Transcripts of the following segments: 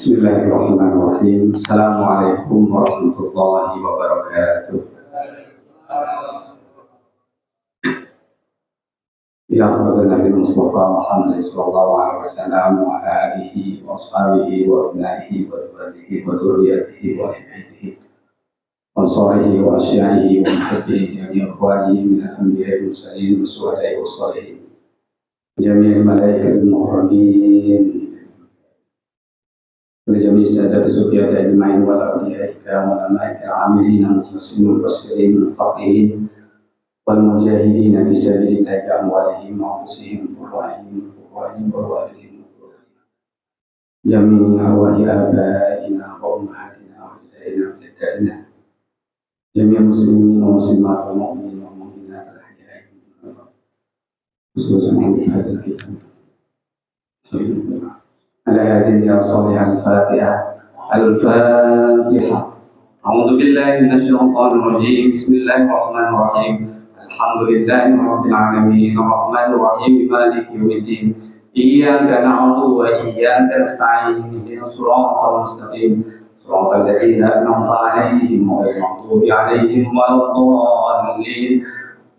Bismillahirrahmanirrahim. Assalamualaikum warahmatullahi wabarakatuh. Ya Nabi Mustafa Muhammad sallallahu alaihi wasallam wa alihi wa ashabihi wa abnaihi wa ibadihi wa dzurriyyatihi wa ahlihi wa ansarihi wa asya'ihi wa muhibbihi jami'a ikhwanihi min al-anbiya'i wal mursalin wa syuhada'i wa shalihin jami'al malaikati al-muqarrabin ولجميع سادة الصوفية أجمعين والأولياء الكرام والعلماء العاملين المخلصين المفسرين المفقهين والمجاهدين في سبيل الله بأموالهم وأنفسهم وأرواحهم وأرواحهم جميع أرواح آبائنا وأمهاتنا وأجدادنا وجداتنا جميع المسلمين والمسلمات والمؤمنين والمؤمنات الأحياء منهم خصوصا في هذا الكتاب. على هذه الصالحة الفاتحة. أعوذ بالله من الشيطان الرجيم. بسم الله الرحمن الرحيم. الحمد لله رب العالمين الرحمن الرحيم مالك يوم الدين إياك نعبد وإياك نستعين اهدنا الصراط المستقيم صراط الذين أنعمت عليهم غير المغضوب عليهم ولا الضالين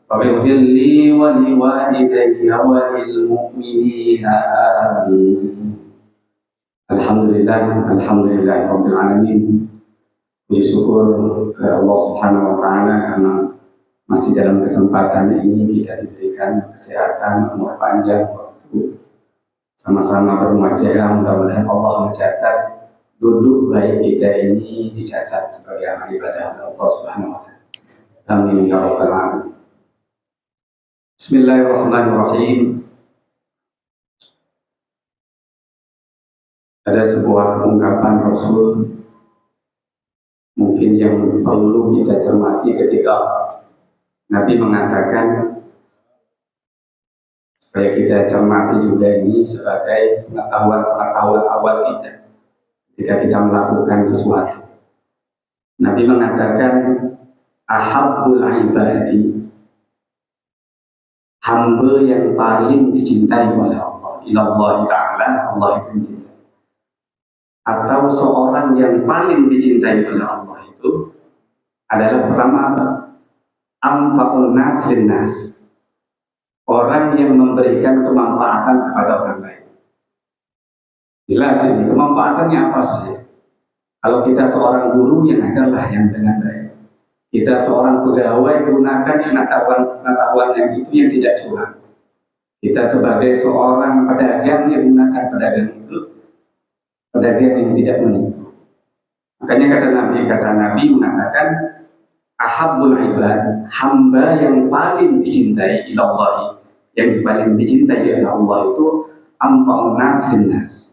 رب اغفر لي ولوالدي وللمؤمنين آمين. Alhamdulillah Rabbil Alamin. Puji syukur kepada Allah Subhanahu wa Ta'ala karena masih dalam kesempatan ini kita diberikan kesehatan, umur panjang, waktu sama-sama bermuajah. Mudah-mudahan Allah mencatat duduk baik kita ini dicatat sebagai amal ibadah Allah Subhanahu wa Ta'ala. Amin ya Rabbal Alamin. Bismillahirrahmanirrahim. Ada sebuah ungkapan Rasul mungkin yang perlu kita cermati ketika Nabi mengatakan, supaya kita cermati juga ini sebagai pengetahuan awal kita ketika kita melakukan sesuatu. Nabi mengatakan, ahabbul ibadi, hamba yang paling dicintai oleh Allah, ilallah ta'ala, Allah itu mencintai. Atau seorang yang paling dicintai oleh Allah itu adalah pertama apa? Anfa'un nas linnas, orang yang memberikan kemanfaatan kepada orang lain. Jelas ini kemanfaatannya apa saja. Kalau kita seorang guru, yang ajarlah yang dengan baik. Kita seorang pegawai, gunakan pengetahuan yang itu yang tidak curang. Kita sebagai seorang pedagang, yang gunakan pedagang itu pedagang yang tidak menipu. Makanya kata Nabi mengatakan, ahabbul ibad, hamba yang paling dicintai ilallah, yang paling dicintai oleh Allah itu anfa'un nas linnas,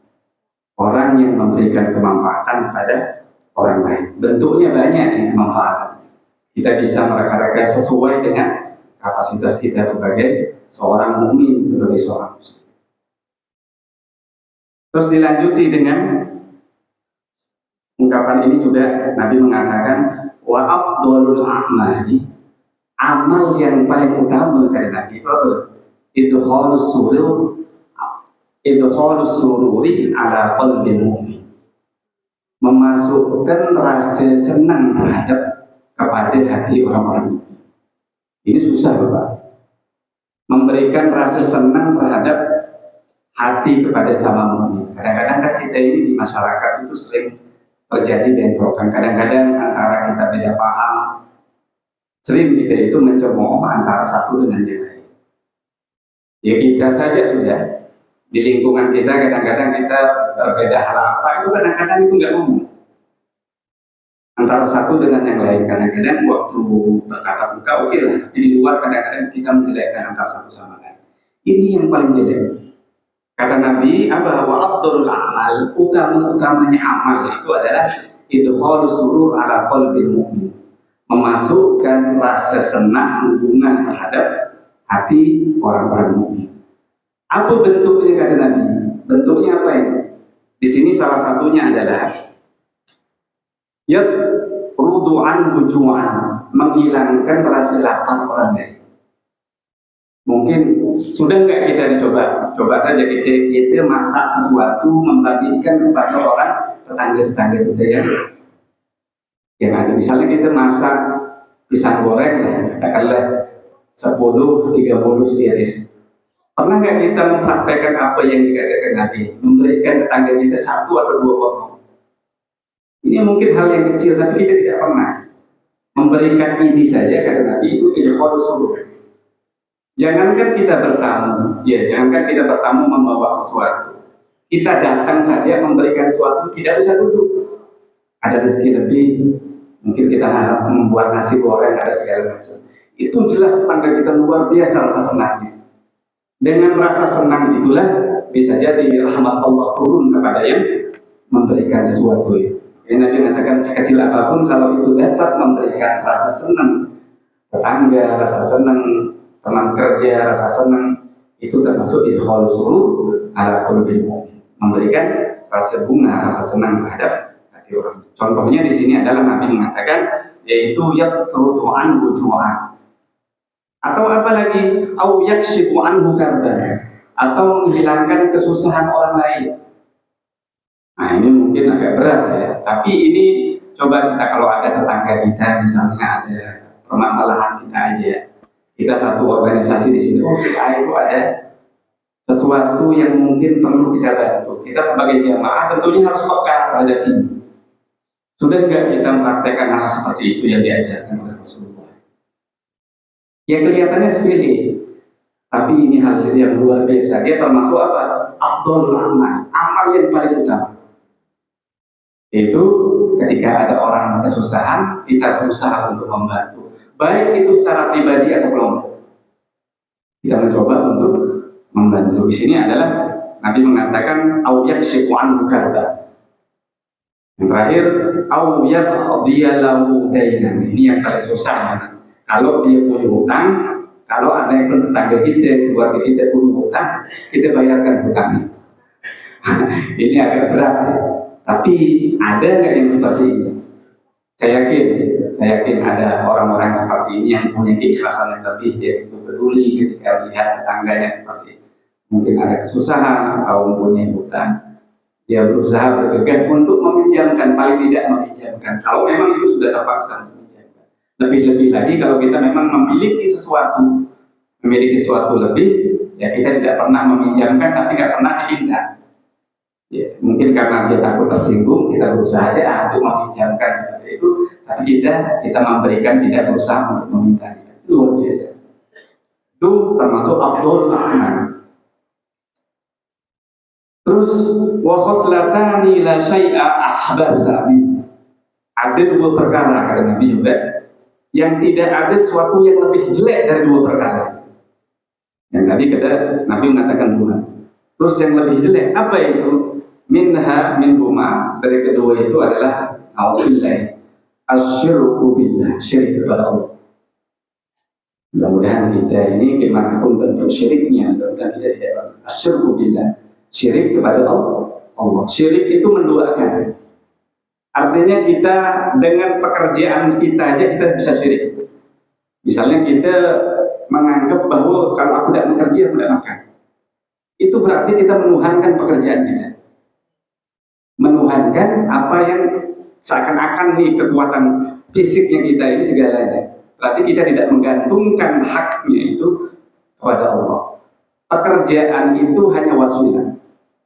orang yang memberikan kemanfaatan kepada orang lain. Bentuknya banyak yang kemanfaatan. Kita bisa mereka-reka sesuai dengan kapasitas kita sebagai seorang mukmin, sebagai seorang muslim. Terus dilanjuti dengan ungkapan ini juga Nabi mengatakan, wa afdhalul a'mali, amal yang paling utama kata Nabi itu apa? Idkhalus sururi ala qalbil mu'min, memasukkan rasa senang terhadap kepada hati orang-orang mukmin. Ini susah Bapak, memberikan rasa senang terhadap hati kepada sama mukmin. Kadang-kadang kan kita ini di masyarakat itu sering terjadi bentrokan. Kadang-kadang antara kita beda paham, sering kita itu mencemooh antara satu dengan yang lain. Ya kita saja sudah di lingkungan kita kadang-kadang kita berbeda hal apa itu kadang-kadang itu nggak ngomong antara satu dengan yang lain. Kadang-kadang waktu berkata buka oke lah, tapi di luar kadang-kadang kita menjelekkan antara satu sama lain. Ini yang paling jelek. Kata Nabi, wa afdhalul a'mal, utama-utamanya amal itu adalah idkhalus surur ala qalbil mu'min, memasukkan rasa senang, bunga terhadap hati orang-orang mukmin. Apa bentuknya kata Nabi? Bentuknya apa ini? Di sini salah satunya adalah rudu'an hujuan, menghilangkan rasa lapar orang lain. Mungkin sudah nggak kita dicoba? Coba saja kita masak sesuatu, membagikan kepada orang tetangga-tetangga kita yang ada. Misalnya kita masak pisang goreng lah, katakanlah 10-30 iris. Pernah nggak kita mempraktekkan apa yang dikatakan Nabi, memberikan tetangga kita 1 atau 2 potong? Ini mungkin hal yang kecil, tapi kita tidak pernah memberikan ini saja, kata Nabi, itu idkhal surur. Jangankan kita bertamu, jangankan kita bertamu membawa sesuatu. Kita datang saja memberikan sesuatu, tidak usah duduk. Ada rezeki lebih, mungkin kita harap membuat nasi goreng, ada segala macam. Itu jelas tetangga kita luar biasa rasa senangnya. Dengan rasa senang itulah bisa jadi rahmat Allah turun kepada yang memberikan sesuatu itu. Nabi mengatakan sekecil apapun kalau itu dapat memberikan rasa senang tetangga, rasa senang teman kerja, rasa senang, itu termasuk idkhal surur ala qulbil mu'min, memberikan rasa bunga, rasa senang terhadap hati orang. Contohnya di sini adalah Nabi mengatakan yaitu yatruhu anhu ju'an, atau apalagi au yakshifu anhu karban, atau menghilangkan kesusahan orang lain. Nah, ini mungkin agak berat ya, tapi ini coba kita kalau ada tetangga kita misalnya ada permasalahan kita aja, kita satu organisasi di sini, si A itu ada sesuatu yang mungkin perlu kita bantu. Kita sebagai jamaah tentunya harus peka terhadap ini. Sudah nggak kita mempraktekkan hal seperti itu yang diajarkan oleh Rasulullah? Ya kelihatannya sepele, tapi ini hal yang luar biasa. Dia termasuk apa? Afdhalul amal, amal yang paling utama. Itu ketika ada orang kesusahan, kita berusaha untuk membantu, baik itu secara pribadi atau kelompok. Kita mencoba untuk membantu. Di sini adalah Nabi mengatakan au yakshifu anhu karba. Yang terakhir au yaqdiya lahu dainan. Ini yang paling susah. Kalau dia punya hutang, kalau ada yang tetangga kita, keluarga kita punya hutang, kita bayarkan hutangnya. Ini agak berat ya. Tapi ada nggak yang seperti ini? Saya yakin ada orang-orang seperti ini yang punya keikhlasan yang lebih, yaitu peduli ketika melihat tetangganya seperti mungkin ada kesusahan atau mempunyai hutang. Dia berusaha bergegas untuk meminjamkan, paling tidak meminjamkan. Kalau memang itu sudah terpaksa untuk meminjamkan. Lebih-lebih lagi kalau kita memang memiliki sesuatu lebih, ya kita tidak pernah meminjamkan, tapi nggak pernah diminta. Ya, mungkin karena dia takut tersinggung, kita berusaha aja untuk meminjamkan seperti itu, tapi kita memberikan, tidak berusaha untuk meminta. Itu luar biasa. Itu termasuk afdhalul amal. Terus wa khoslatani la syai'a ahbasa min. Ada 2 perkara kata Nabi juga yang tidak ada sesuatu yang lebih jelek dari 2 perkara. Yang tadi kata Nabi mengatakan 2. Terus yang lebih jelek apa itu? Minhuma, dari kedua itu adalah a'udzubillah asyirku billah, syirik kepada Allah. Mudah-mudahan kita ini gimana pun bentuk syiriknya, mudah-mudahan kita tidak asyirku billah, syirik kepada Allah. Syirik itu menduakan. Artinya kita dengan pekerjaan kita aja kita bisa syirik. Misalnya kita menganggap bahwa kalau aku tidak bekerja, aku tidak makan. Itu berarti kita menuhankan pekerjaan kita. Menuhankan apa yang seakan-akan nih kekuatan fisiknya kita ini segalanya. Berarti kita tidak menggantungkan haknya itu kepada Allah. Pekerjaan itu hanya wasilah,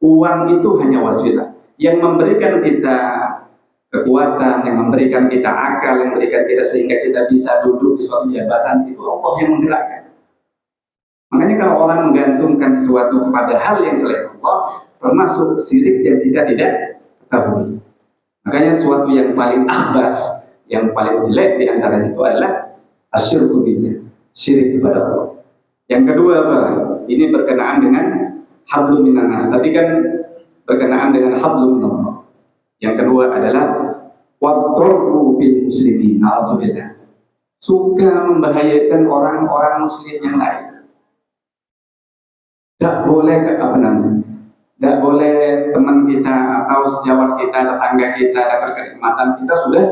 uang itu hanya wasilah. Yang memberikan kita kekuatan, yang memberikan kita akal, yang memberikan kita sehingga kita bisa duduk di suatu jabatan, itu Allah yang menggerakkan. Makanya kalau orang menggantungkan sesuatu kepada hal yang selain Allah, termasuk syirik yang kita tidak ketahui. Makanya sesuatu yang paling akhbas, yang paling jelek di antara itu adalah asyirku billah, syirik kepada Allah. Yang kedua apa? Ini berkenaan dengan hablum minan nas. Tadi kan berkenaan dengan hablum minallah. Yang kedua adalah wadurru bil muslimin. Alhamdulillah. Suka membahayakan orang-orang muslim yang lain. Tidak boleh tidak boleh teman kita atau sejawat kita, tetangga kita dapat kenikmatan, kita sudah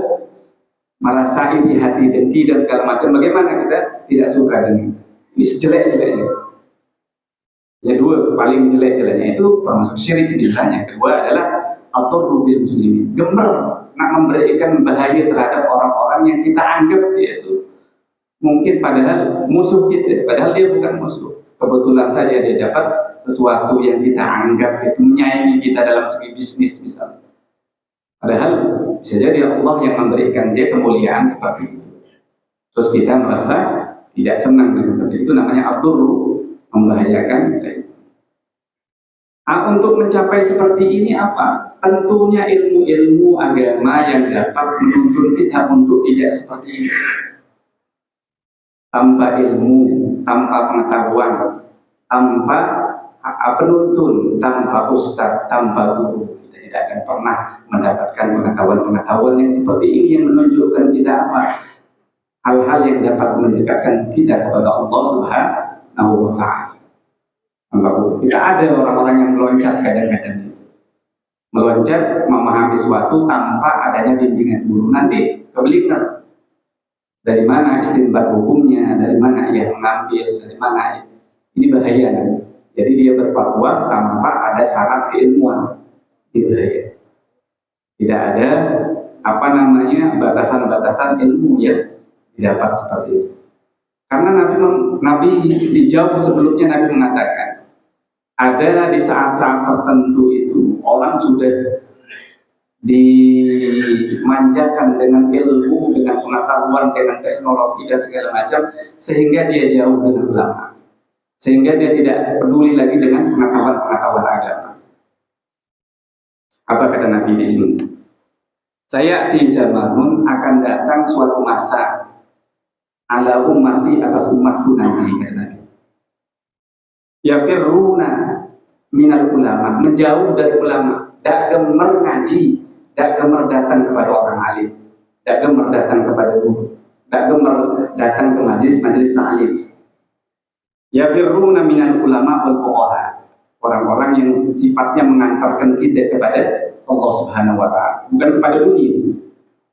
merasai di hati dengki dan segala macam. Bagaimana kita tidak suka dengan ini sejelek-jeleknya? Yang dua paling jelek-jeleknya itu termasuk syirik. Yang kedua adalah Atur bil muslimin, gemer nak memberikan bahaya terhadap orang-orang yang kita anggap yaitu mungkin padahal musuh kita, padahal dia bukan musuh. Kebetulan saja dia dapat sesuatu yang kita anggap itu menyayangi kita dalam segi bisnis misalnya. Padahal bisa jadi Allah yang memberikan dia kemuliaan seperti itu. Terus kita merasa tidak senang dengan seperti itu, namanya abdur, membahayakan saya. Untuk mencapai seperti ini apa? Tentunya ilmu-ilmu agama yang dapat menuntun kita untuk tidak seperti ini. Tanpa ilmu, tanpa pengetahuan, tanpa penuntun, tanpa ustadz, tanpa guru, kita tidak akan pernah mendapatkan pengetahuan-pengetahuan yang seperti ini yang menunjukkan kita apa? Hal-hal yang dapat mendekatkan kita kepada Allah Subhanahu wa Ta'ala. Tidak ada orang-orang yang meloncat kadang-kadang meloncat memahami sesuatu tanpa adanya bimbingan guru. Nanti kebalikan. Dari mana istinbat hukumnya, dari mana ia mengambil, dari mana ini bahaya kan? Jadi dia berfatwa tanpa ada syarat keilmuan, itu bahaya. Tidak ada batasan-batasan ilmu yang didapat seperti itu. Karena Nabi dijauh sebelumnya Nabi mengatakan ada di saat-saat tertentu itu orang sudah dimanjakan dengan ilmu, dengan pengetahuan, dengan teknologi dan segala macam, sehingga dia jauh dengan ulama, sehingga dia tidak peduli lagi dengan pengetahuan agama. Apa kata Nabi di sini? Saya di zamanun akan datang suatu masa ala ummati atas umatku nanti, kata Nabi. Yafirruna minal ulama, menjauh dari ulama, tak gemar ngaji, tak gemar datang kepada orang alim, tak gemar datang kepada guru, tak gemar datang ke majelis ta'lim. Yafirruna minal ulama wal fuqaha, orang-orang yang sifatnya mengantarkan kita kepada Allah Subhanahu wa Ta'ala, bukan kepada dunia.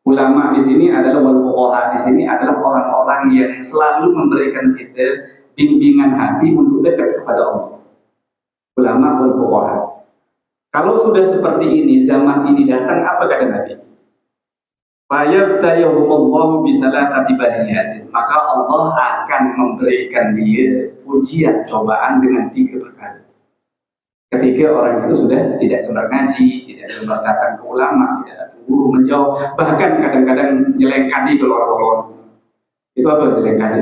Ulama di sini adalah wal fuqaha, di sini adalah orang-orang yang selalu memberikan kita bimbingan hati untuk dekat kepada Allah. Ulama wal fuqaha. Kalau sudah seperti ini, zaman ini datang, apa kata Nabi? Fayabtayahumullahu bisalasati baliyatin, maka Allah akan memberikan dia ujian, cobaan dengan 3 perkara. Ketika orang itu sudah tidak gemar ngaji, tidak gemar datang ke ulama, tidak datang guru, menjauh, bahkan kadang-kadang nyelengkadi keluar orang. Itu apa nyelengkadi?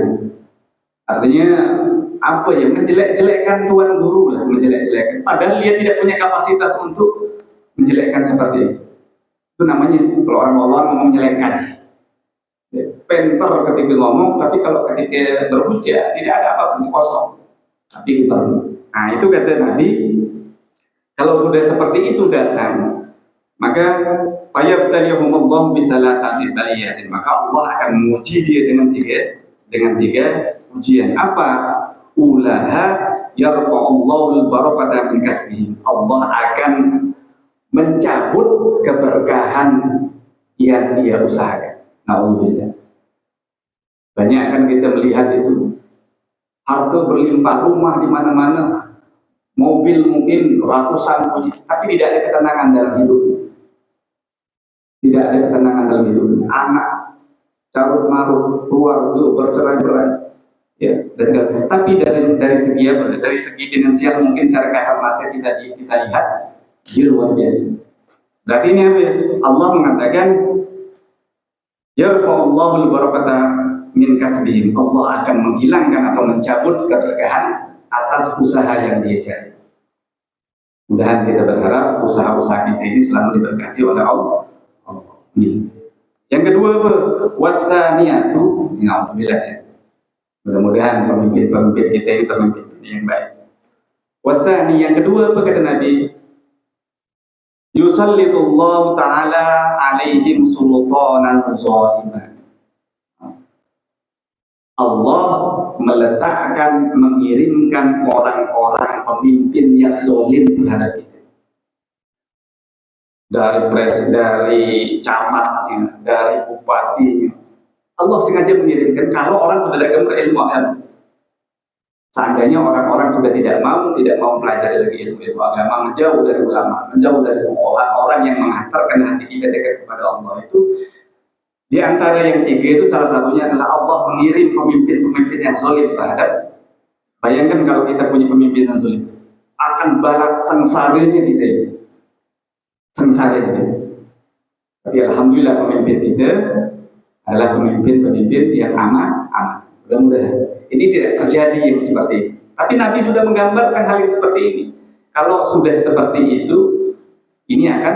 Artinya apa ya, menjelek-jelekkan tuan guru lah, menjelek-jelekkan. Padahal dia tidak punya kapasitas untuk menjelekkan seperti itu. Itu namanya kalau orang ngomong nyelekkan. Pinter ketika ngomong, tapi kalau ketika berhujah tidak ada apa-apa, kosong. Tapi kita, nah itu kata Nabi, kalau sudah seperti itu datang, maka fayabtaliyahumullahu bisalasati baliyatin, maka Allah akan menguji dia dengan tiga ujian. Apa? Ulaha yarfa'ullahu al-barakata min kasbihim, Allah akan mencabut keberkahan yang dia usahakan. Nauzubillah. Banyak kan kita melihat itu, harta berlimpah, rumah di mana-mana, mobil mungkin ratusan punya, tapi tidak ada ketenangan dalam hidup. Tidak ada ketenangan dalam hidup. Anak carut marut, keluarga bercerai-berai. Ya, tapi dari segi apa? Dari segi finansial mungkin cara kasar mata kita lihat dia luar biasa. Berarti ini apa? Allah mengatakan yarfa'ullahu al-barakata min kasbihim, Allah akan menghilangkan atau mencabut keberkahan atas usaha yang dia cari. Mudah-mudahan kita berharap usaha-usaha kita ini selalu diberkati oleh Allah. Yang kedua apa? Wasaniyatu, alhamdulillah ya. Mudah-mudahan pemimpin kita ini pemimpin yang baik. Wasani, yang kedua apa kata Nabi? Yusallitullahu ta'ala alaihim sultanan zaliman. Allah meletakkan, mengirimkan orang-orang pemimpin yang zalim terhadap kita. Dari camatnya, dari bupatinya, Allah sengaja mengirimkan kalau orang sudah gemar ilmu agama. Seandainya orang-orang sudah tidak mau mempelajari lagi ilmu agama, menjauh dari ulama, menjauh dari orang yang menghantarkan hati kita dekat kepada Allah itu, di antara yang tiga itu salah satunya adalah Allah mengirim pemimpin-pemimpin yang zalim terhadap. Bayangkan kalau kita punya pemimpin yang zalim, akan balas sengsaranya kita ini. Sengsaranya. Tapi alhamdulillah pemimpin kita adalah pemimpin-pemimpin yang amanah. Mudah-mudahan ini tidak terjadi yang seperti ini. Tapi Nabi sudah menggambarkan hal yang seperti ini. Kalau sudah seperti itu, ini akan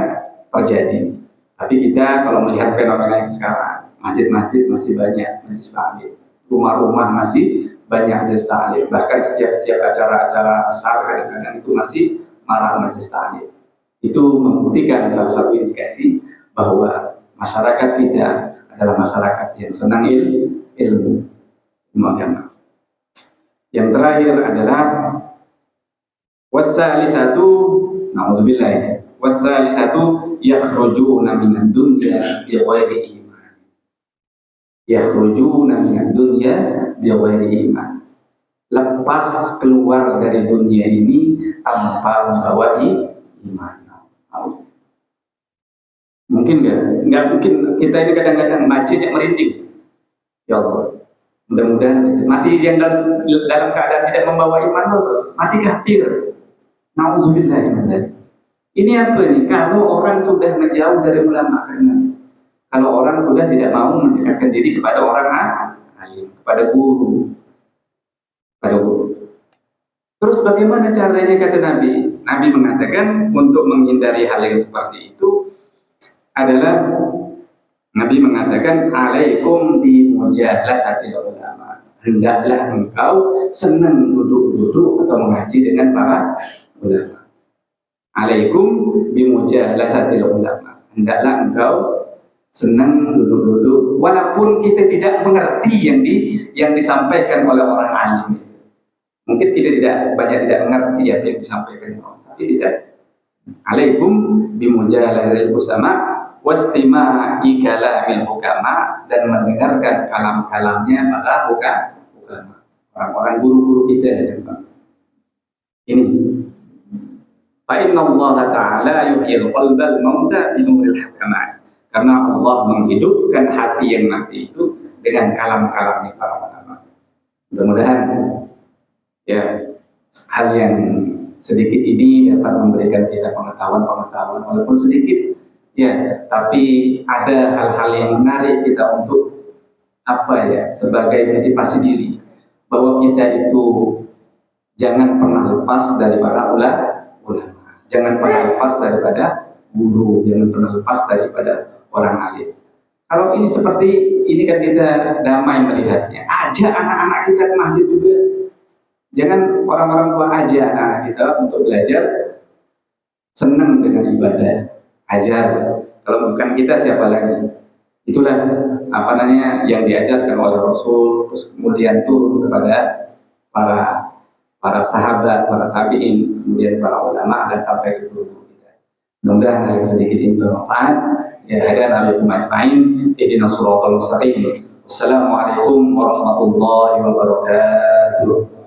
terjadi. Tapi kita kalau melihat fenomena yang sekarang, masjid-masjid masih banyak majelis taklim, rumah-rumah masih banyak majelis taklim. Bahkan setiap acara-acara besar kadang-kadang itu masih marah majelis taklim. Itu membuktikan salah satu indikasi bahwa masyarakat kita adalah masyarakat yang senang ilmu agama. Yang terakhir adalah wasalisatu, na'udzubillah, wasalisatu yakhrujuna minad dunya bighairi iman. Yakhrujuna minad dunya bighairi iman. Lepas keluar dari dunia ini tanpa membawa iman. Mungkin nggak mungkin kita ini kadang-kadang masjidnya merinding. Ya Allah, mudah-mudahan mati yang dalam keadaan tidak membawa iman, mati kafir. Nauzubillah. Ini apa nih? Kalau orang sudah menjauh dari ulama, kalau orang sudah tidak mau mendekatkan diri kepada orang alim, kepada guru. Terus bagaimana caranya kata Nabi? Nabi mengatakan untuk menghindari hal yang seperti itu adalah Nabi mengatakan alaikum bi mujalasatil ulama. Hendaklah engkau senang duduk-duduk atau mengaji dengan para ulama. Alaikum bi mujalasatil ulama. Hendaklah engkau senang duduk-duduk walaupun kita tidak mengerti yang disampaikan oleh orang alim. Mungkin kita tidak mengerti apa yang disampaikan orang, tapi tidak. Alaikum bi mujalasatil ulama wastima'i kalamil hukama, dan mendengarkan kalam-kalamnya para ulama, orang-orang guru-guru kita ya, Pak. Ini fa inna Allah ta'ala yuhyil qalbal mauta bi nuril hukama. Karena Allah menghidupkan hati yang mati itu dengan kalam-kalamnya para ulama. Mudah-mudahan ya hal yang sedikit ini dapat memberikan kita pengetahuan walaupun sedikit. Ya, tapi ada hal-hal yang menarik kita untuk sebagai motivasi diri bahwa kita itu jangan pernah lepas daripada ulama, jangan pernah lepas daripada guru, jangan pernah lepas daripada orang alim. Kalau ini seperti ini kan kita damai melihatnya. Ajak anak-anak kita ke masjid juga. Jangan orang-orang tua ajak anak-anak kita untuk belajar, senang dengan ibadah. Ajar, kalau bukan kita siapa lagi? Itulah yang diajarkan oleh Rasul, terus kemudian turun kepada para sahabat, para tabi'in, kemudian para ulama dan sampai ke guru kita. Mudah-mudahan hal yang sedikit ini bermanfaat. Ya, hadana alaikum ajmain, ihdinas siratal mustaqim. Wassalamualaikum warahmatullahi wabarakatuh.